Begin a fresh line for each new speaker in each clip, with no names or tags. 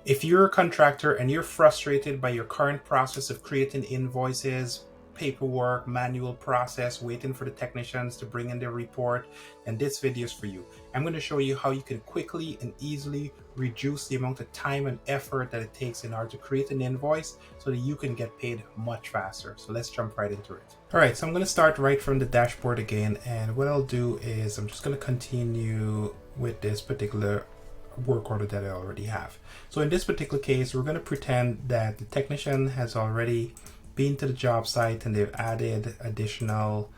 If you're a contractor and you're frustrated by your current process of creating invoices, paperwork, manual process, waiting for the technicians to bring in their report, then this video is for you. I'm going to show you how you can quickly and easily reduce the amount of time and effort that it takes in order to create an invoice so that you can get paid much faster. So let's jump right into it. All right, so I'm going to start right from the dashboard again, and what I'll do is I'm just going to continue with this particular work order that I already have. So in this particular case, we're going to pretend that the technician has already been to the job site and they've added additional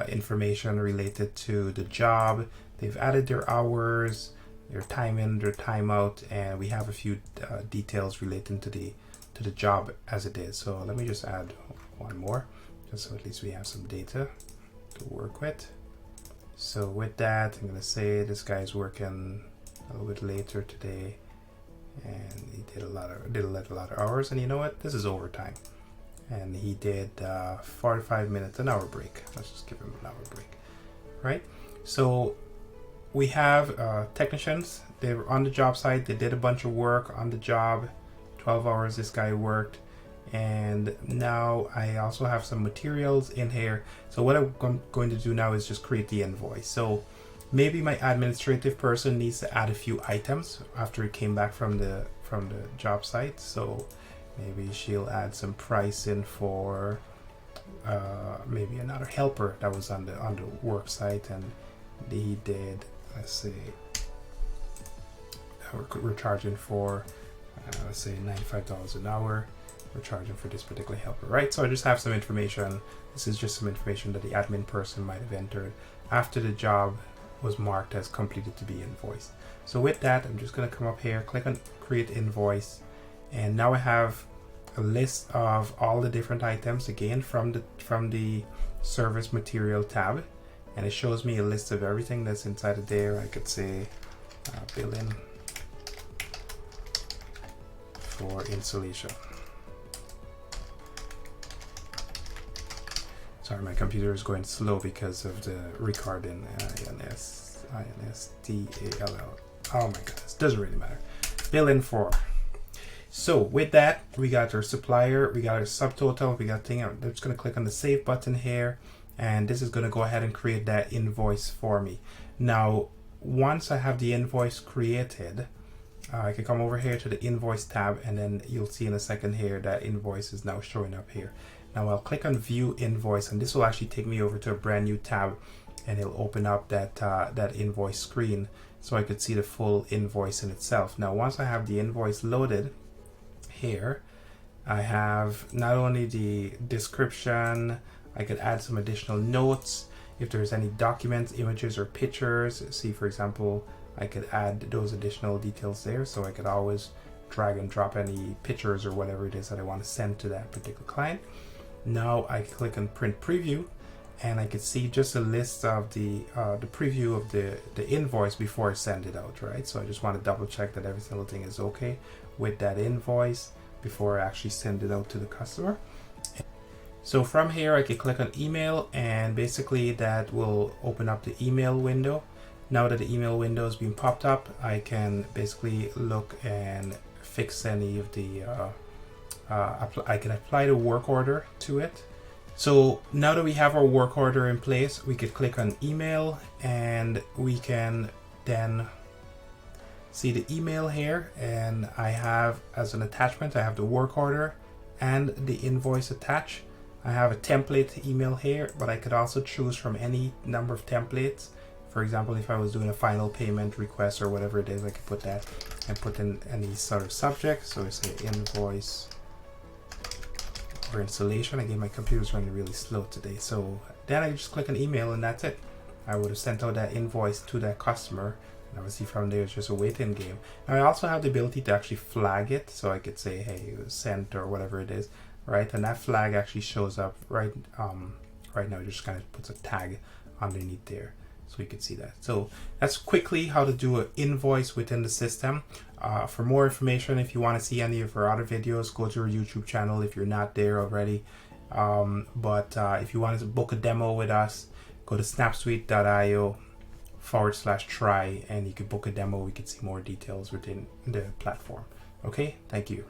information related to the job. They've added their hours, their time in, their time out, and we have a few details relating to the job as it is. So let me just add one more, just so at least we have some data to work with. So with that, I'm going to say this guy's working a little bit later today, and he did a lot of hours. And you know what? This is overtime, and he did 45 minutes, an hour break. Let's just give him an hour break, right? So we have technicians. They were on the job site. They did a bunch of work on the job. 12 hours this guy worked. And now I also have some materials in here. So what I'm going to do now is just create the invoice. So maybe my administrative person needs to add a few items after it came back from the job site. So maybe she'll add some pricing for maybe another helper that was on the work site, and he did, let's say, we're charging for let's say $95 an hour. We're charging for this particular helper, right? So I just have some information. This is just some information that the admin person might have entered after the job was marked as completed to be invoiced. So with that, I'm just going to come up here, click on create invoice, and now I have a list of all the different items again from the service material tab, and it shows me a list of everything that's inside of there. I could say billing for installation. Sorry, my computer is going slow because of the recording. INSTALL. Oh my goodness, doesn't really matter. Billing for. So with that, we got our supplier, we got our subtotal, we got thing. I'm just going to click on the save button here, and this is going to go ahead and create that invoice for me. Now, once I have the invoice created, I can come over here to the invoice tab, and then you'll see in a second here that invoice is now showing up here. Now I'll click on view invoice, and this will actually take me over to a brand new tab, and it'll open up that invoice screen so I could see the full invoice in itself. Now once I have the invoice loaded here, I have not only the description, I could add some additional notes if there's any documents, images, or pictures. See, for example, I could add those additional details there, so I could always drag and drop any pictures or whatever it is that I want to send to that particular client. Now I click on print preview, and I can see just a list of the preview of the invoice before I send it out, right? So I just want to double check that every single thing is okay with that invoice before I actually send it out to the customer. So from here I can click on email, and basically that will open up the email window. Now that the email window has been popped up, I can basically look and fix any of the I can apply the work order to it. So now that we have our work order in place, we could click on email, and we can then see the email here, and I have as an attachment, I have the work order and the invoice attached. I have a template email here, but I could also choose from any number of templates. For example, if I was doing a final payment request or whatever it is, I could put that and put in any sort of subject. So I say invoice or installation. Again, my computer's running really slow today. So then I just click on email, and that's it. I would have sent out that invoice to that customer, and obviously from there it's just a waiting game. Now I also have the ability to actually flag it, so I could say, hey, it was sent or whatever it is, right? And that flag actually shows up right now. It just kind of puts a tag underneath there, so you can see that. So that's quickly how to do an invoice within the system. For more information, if you want to see any of our other videos, go to our YouTube channel if you're not there already. If you wanted to book a demo with us, go to snapsuite.io/try, and you can book a demo. We can see more details within the platform. Okay, thank you.